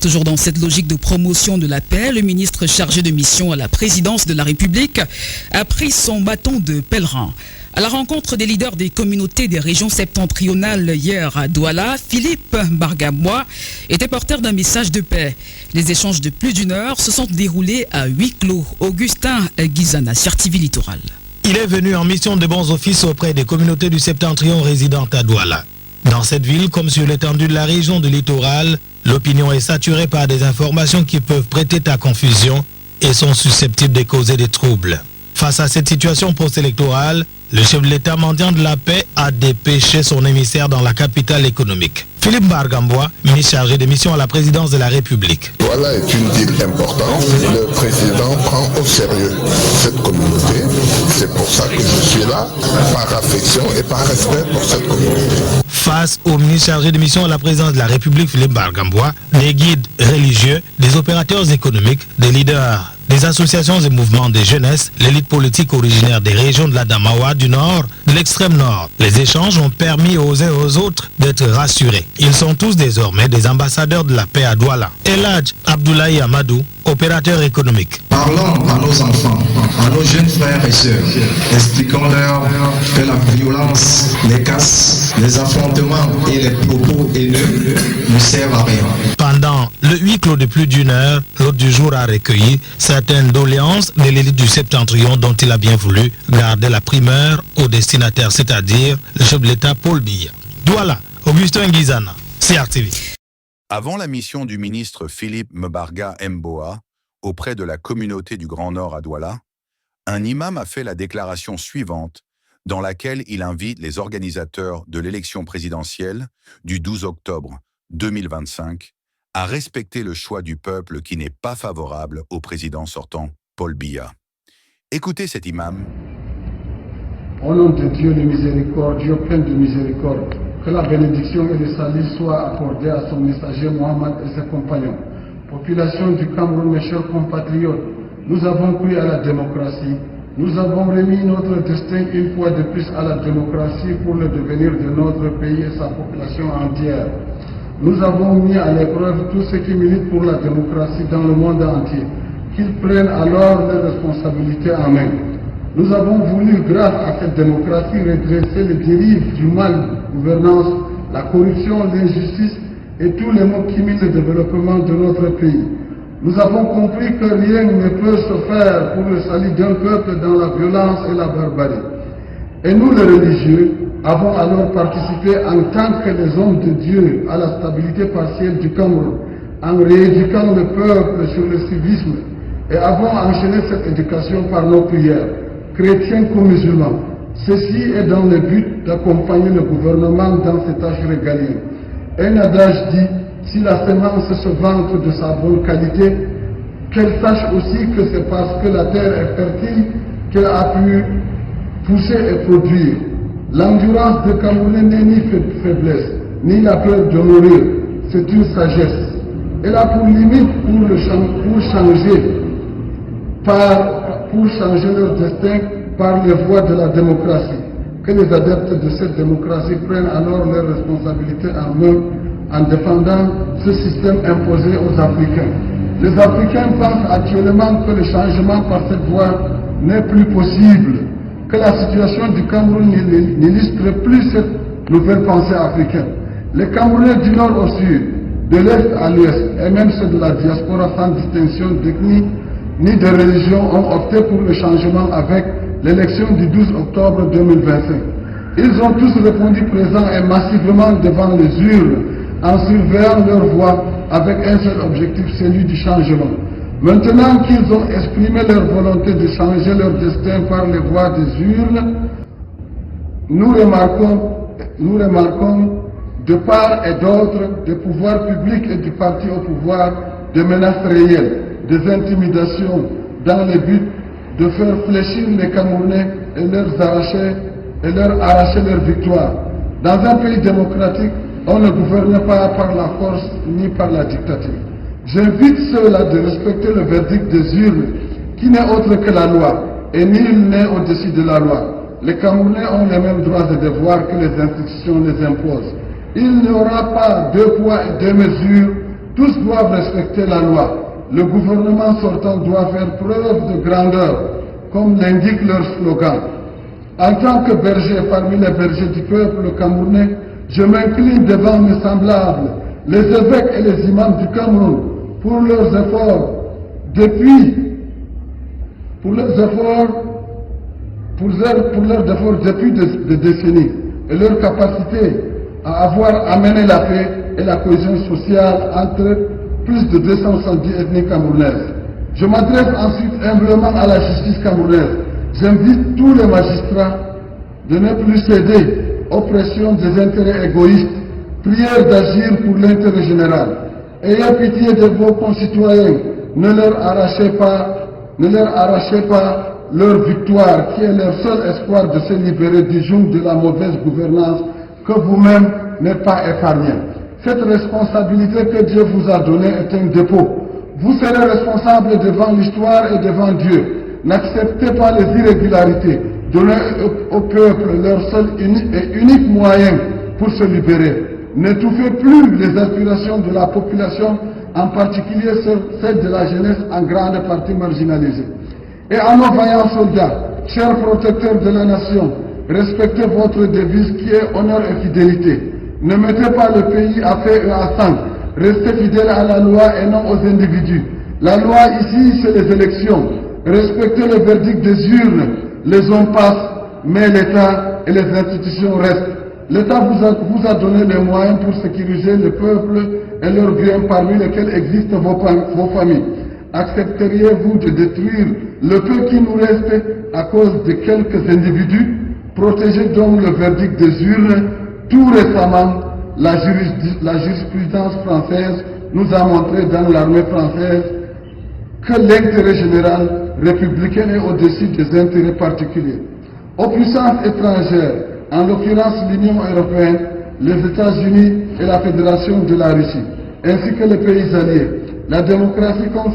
Toujours dans cette logique de promotion de la paix, le ministre chargé de mission à la présidence de la République a pris son bâton de pèlerin. À la rencontre des leaders des communautés des régions septentrionales hier à Douala, Philippe Mbargamba était porteur d'un message de paix. Les échanges de plus d'une heure se sont déroulés à huis clos. Augustin Guizana, sur TV Littoral. Il est venu en mission de bons offices auprès des communautés du septentrion résidentes à Douala. Dans cette ville, comme sur l'étendue de la région du littoral, l'opinion est saturée par des informations qui peuvent prêter à confusion et sont susceptibles de causer des troubles. Face à cette situation post-électorale, le chef de l'État mendiant de la paix a dépêché son émissaire dans la capitale économique. Philippe Mbargamba, ministre chargé de mission à la présidence de la République. Douala est une ville importante. Le président prend au sérieux cette communauté. C'est pour ça que je suis là, par affection et par respect pour cette communauté. Face au ministre chargé de mission à la présidence de la République, Philippe Mbargamba, des guides religieux, des opérateurs économiques, des leaders, des associations et mouvements de jeunesse, l'élite politique originaire des régions de la Damawa, du Nord, de l'extrême Nord. Les échanges ont permis aux uns et aux autres d'être rassurés. Ils sont tous désormais des ambassadeurs de la paix à Douala. Eladj Abdoulaye Amadou, opérateur économique. Parlons à nos enfants, à nos jeunes frères et sœurs, expliquons-leur que la violence, les casses, les affrontements et les propos haineux ne servent à rien. Pendant le huis clos de plus d'une heure, l'hôte du jour a recueilli certaines doléances de l'élite du septentrion dont il a bien voulu garder la primeur au destinataire, c'est-à-dire le chef de l'État Paul Biya. Douala, Augustin Guizana, CRTV. Avant la mission du ministre Philippe Mbargamba auprès de la communauté du Grand Nord à Douala, un imam a fait la déclaration suivante dans laquelle il invite les organisateurs de l'élection présidentielle du 12 octobre 2025 à respecter le choix du peuple qui n'est pas favorable au président sortant, Paul Biya. Écoutez cet imam. Au nom de Dieu le miséricordieux, plein de miséricorde, que la bénédiction et le salut soient accordés à son messager Mohammed et ses compagnons. Population du Cameroun, mes chers compatriotes, nous avons cru à la démocratie. Nous avons remis notre destin une fois de plus à la démocratie pour le devenir de notre pays et sa population entière. Nous avons mis à l'épreuve tous ceux qui militent pour la démocratie dans le monde entier. Qu'ils prennent alors leurs responsabilités en main. Nous avons voulu, grâce à cette démocratie, redresser les dérives du mal gouvernance, la corruption, l'injustice et tous les maux qui minent le développement de notre pays. Nous avons compris que rien ne peut se faire pour le salut d'un peuple dans la violence et la barbarie. Et nous, les religieux, avons alors participé en tant que les hommes de Dieu à la stabilité partielle du Cameroun, en rééduquant le peuple sur le civisme et avons enchaîné cette éducation par nos prières, chrétiens comme musulmans. Ceci est dans le but d'accompagner le gouvernement dans ses tâches régaliennes. Un adage dit, si la semence se vante de sa bonne qualité, qu'elle sache aussi que c'est parce que la terre est fertile qu'elle a pu pousser et produire. L'endurance de Camerounais n'est ni faiblesse, ni la peur de mourir, c'est une sagesse. Elle a pour limite pour changer leur destin par les voies de la démocratie. Que les adeptes de cette démocratie prennent alors leurs responsabilités en main en défendant ce système imposé aux Africains. Les Africains pensent actuellement que le changement par cette voie n'est plus possible, que la situation du Cameroun n'illustre plus cette nouvelle pensée africaine. Les Camerounais du nord au sud, de l'est à l'ouest, et même ceux de la diaspora sans distinction d'ethnie ni de religion ont opté pour le changement avec l'élection du 12 octobre 2025. Ils ont tous répondu présents et massivement devant les urnes en surveillant leur voix avec un seul objectif, celui du changement. Maintenant qu'ils ont exprimé leur volonté de changer leur destin par les voies des urnes, nous remarquons de part et d'autre des pouvoirs publics et du parti au pouvoir des menaces réelles, des intimidations dans le but de faire fléchir les Camerounais et leur arracher leur victoire. Dans un pays démocratique, on ne gouverne pas par la force ni par la dictature. J'invite ceux-là de respecter le verdict des urnes, qui n'est autre que la loi, et nul n'est au-dessus de la loi. Les Camerounais ont les mêmes droits et devoirs que les institutions les imposent. Il n'y aura pas deux poids et deux mesures Tous doivent respecter la loi. Le gouvernement sortant doit faire preuve de grandeur, comme l'indique leur slogan. En tant que berger parmi les bergers du peuple camerounais, je m'incline devant mes semblables, les évêques et les imams du Cameroun, pour leurs efforts depuis des décennies et leur capacité à avoir amené la paix et la cohésion sociale entre plus de 270 ethnies camerounaises. Je m'adresse ensuite humblement à la justice camerounaise. J'invite tous les magistrats de ne plus céder aux pressions des intérêts égoïstes, prière d'agir pour l'intérêt général. Ayez pitié de vos concitoyens, ne leur arrachez pas leur victoire, qui est leur seul espoir de se libérer du joug de la mauvaise gouvernance que vous-même n'êtes pas épargné. Cette responsabilité que Dieu vous a donnée est un dépôt. Vous serez responsable devant l'histoire et devant Dieu. N'acceptez pas les irrégularités. Donnez au peuple leur seul et unique moyen pour se libérer. N'étouffez plus les aspirations de la population, en particulier celles de la jeunesse en grande partie marginalisée. Et à nos vaillants soldats, chers protecteurs de la nation, respectez votre devise qui est honneur et fidélité. Ne mettez pas le pays à feu et à sang. Restez fidèles à la loi et non aux individus. La loi ici, c'est les élections. Respectez le verdict des urnes. Les hommes passent, mais l'État et les institutions restent. L'État vous a donné les moyens pour sécuriser le peuple et leurs biens, parmi lesquels existent vos familles. Accepteriez-vous de détruire le peu qui nous reste à cause de quelques individus? Protégez donc le verdict des urnes. Tout récemment, la jurisprudence française nous a montré dans l'armée française que l'intérêt général républicain est au-dessus des intérêts particuliers. Aux puissances étrangères, en l'occurrence l'Union européenne, les États-Unis et la Fédération de la Russie, ainsi que les pays alliés, la démocratie comme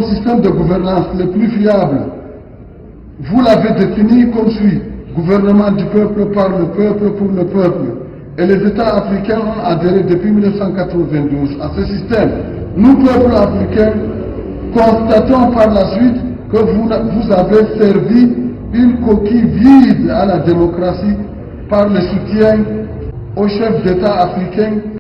système de gouvernance le plus fiable, vous l'avez défini comme suit: gouvernement du peuple, par le peuple, pour le peuple. Et les États africains ont adhéré depuis 1992 à ce système. Nous, peuple africain, constatons par la suite que vous avez servi une coquille vide à la démocratie par le soutien aux chefs d'État africains